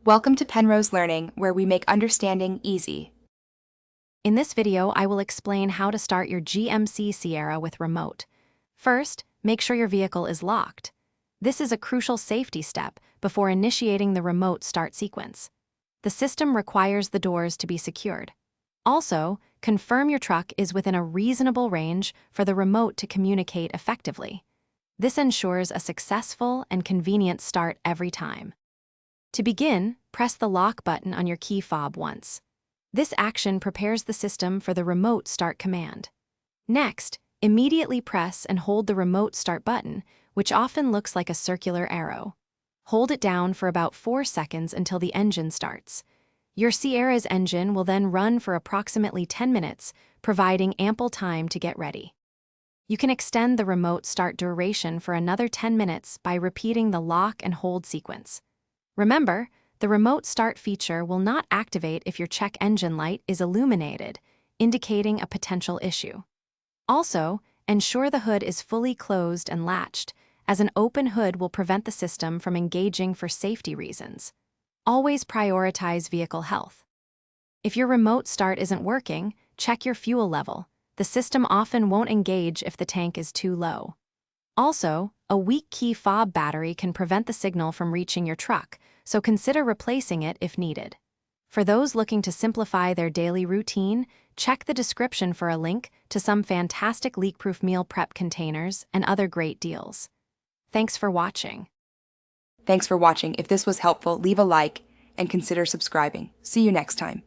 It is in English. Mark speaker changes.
Speaker 1: Welcome to Penrose Learning, where we make understanding easy.
Speaker 2: In this video, I will explain how to start your GMC Sierra with remote. First, make sure your vehicle is locked. This is a crucial safety step before initiating the remote start sequence. The system requires the doors to be secured. Also, confirm your truck is within a reasonable range for the remote to communicate effectively. This ensures a successful and convenient start every time. To begin, press the lock button on your key fob once. This action prepares the system for the remote start command. Next, immediately press and hold the remote start button, which often looks like a circular arrow. Hold it down for about 4 seconds until the engine starts. Your Sierra's engine will then run for approximately 10 minutes, providing ample time to get ready. You can extend the remote start duration for another 10 minutes by repeating the lock and hold sequence. Remember, the remote start feature will not activate if your check engine light is illuminated, indicating a potential issue. Also, ensure the hood is fully closed and latched, as an open hood will prevent the system from engaging for safety reasons. Always prioritize vehicle health. If your remote start isn't working, check your fuel level. The system often won't engage if the tank is too low. Also, a weak key fob battery can prevent the signal from reaching your truck, so consider replacing it if needed. For those looking to simplify their daily routine, check the description for a link to some fantastic leak-proof meal prep containers and other great deals. Thanks for watching.
Speaker 1: Thanks for watching. If this was helpful, leave a like and consider subscribing. See you next time.